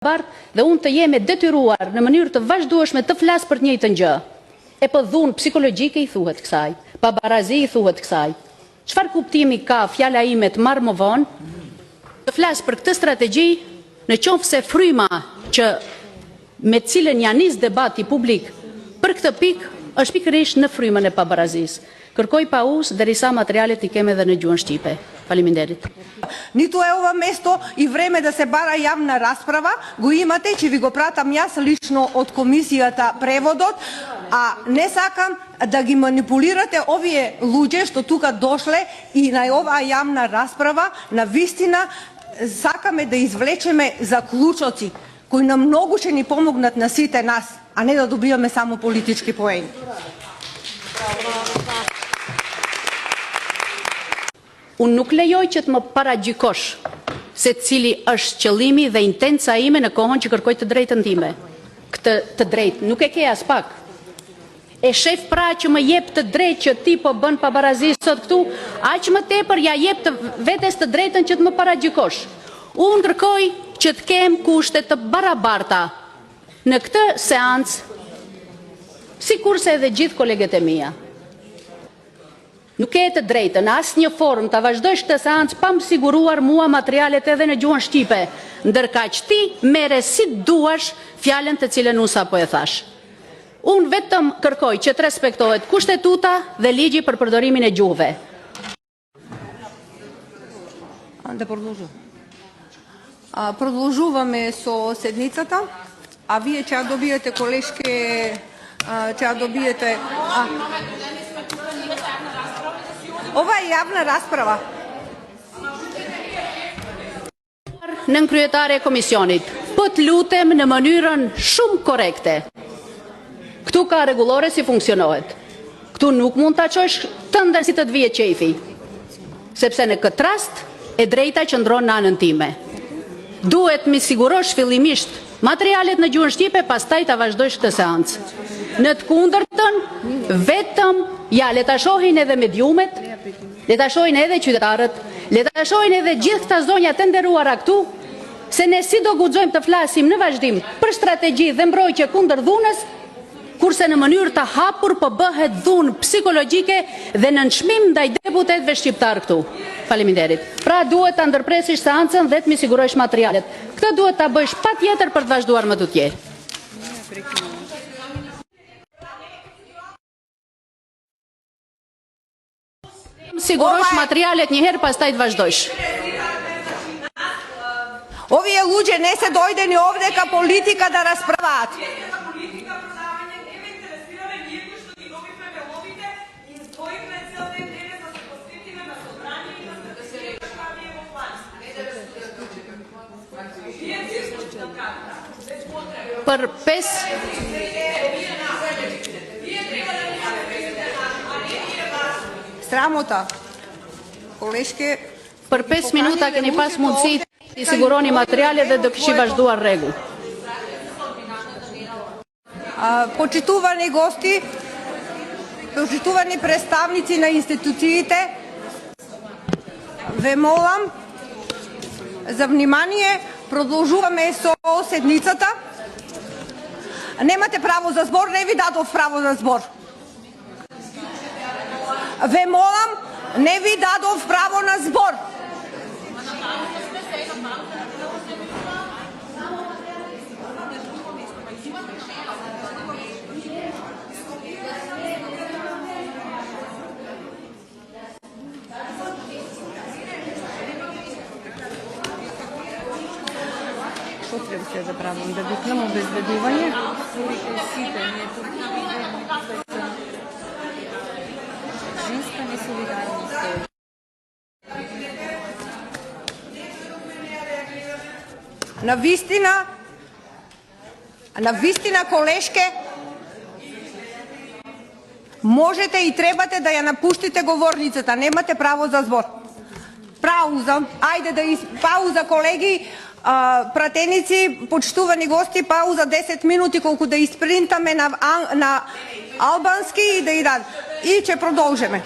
dhe unë të jemi detyruar në mënyrë të vazhdueshme të flas për të njëjtën gjë. E po dhunë psikologjike i thuhet kësaj, pabarazi i thuhet kësaj. Çfarë kuptimi ka fjala ime të marrë më vonë të flas për këtë strategji, në qoftë se fryma që me cilën ja nis debati publik për këtë pikë është pikërisht në frymën e pabarazisë. Kërkoj pauzë derisa materialet i kemi edhe në gjuhën shqipe. Faleminderit. Нито е ова место и време да се бара јавна расправа, го имате, ќе ви го пратам јас лично од комисијата преводот, а не сакам да ги манипулирате овие луѓе што тука дошле и на оваа јавна расправа, на вистина сакаме да извлечеме заклучоци кои на многу ќе ни помогнат на сите нас, а не да добиваме само политички поени. Unë nuk lejoj që të më paragjikosh se cili është qëllimi dhe intenca ime në kohën që kërkoj të drejtën time. Këtë të drejtë nuk e ke as pak. E shef pra që më jep të drejtë që ti po bën pabarazi sot këtu, aq më tepër ja jep të vetes të drejtën që të më paragjikosh. Unë kërkoj që të kem kushte të barabarta në këtë seancë, sikurse edhe gjithë kolegët e mia. Nuk e të drejtë në asnjë formë ta vazhdojsh këtë seancë pa më siguruar mua materialet edhe në gjuhën shqipe, ndërkaq ti merre si duash fjalën të cilën unë sapo e thash. Unë vetëm kërkoj që të respektohet kushtetuta dhe ligji për përdorimin e gjuhëve. Продолжуваме со седницата, а вие ќе добиете колешки, ќе добиете ова е јавна расправа. Nën kryetare e komisionit, po të lutem në mënyrën shumë korrekte. Këtu ka rregullore si funksionohet. Këtu nuk mund ta çosh tënden si të të vije qefi. Sepse në këtë rast e drejta qëndron në anën time. Duhet mi sigurosh fillimisht materialet në gjuhën shqipe, pastaj ta vazhdojsh këtë seancë. Në të kundërtën, vetëm le ta shohin edhe mediumet, le ta shohin edhe qytetarët, le ta shohin edhe gjithë këta zonja të nderuara këtu, se ne si do guxojmë të flasim në vazhdim për strategji dhe mbrojtje kundër dhunës, kurse në mënyrë të hapur po bëhet dhunë psikologjike dhe nënçmim ndaj deputetëve shqiptar këtu. Faleminderit. Pra duhet ta ndërpresish seancën dhe të mi sigurosh materialet. Këtë duhet ta bësh patjetër për të vazhduar më tutje. Sigurosh materialet një herë, pastaj të vazhdojsh. Овие луѓе не се дојдени овде ка политика да расправаат. Për 5 Срамота. Колешки, për 5 minuta keni pas mundësi të siguroni materialet dhe do kishit vazhduar rregull. Почитувани гости, почитувани представници на институциите, ве молам за внимание. Продолжуваме со седницата. Немате право за збор, не ви дадов право за збор. Ве молам, не ви дадов право на збор. Што треба се да правам? Да викнам обезбедување? Женска несолидарност. На вистина, колешке, можете и требате да ја напуштите говорницата. Немате право за збор. Пауза. Ајде пауза, колеги. Пратеници, почитувани гости, пауза 10 минути, колку да испринтаме на албански и да и ќе продолжиме.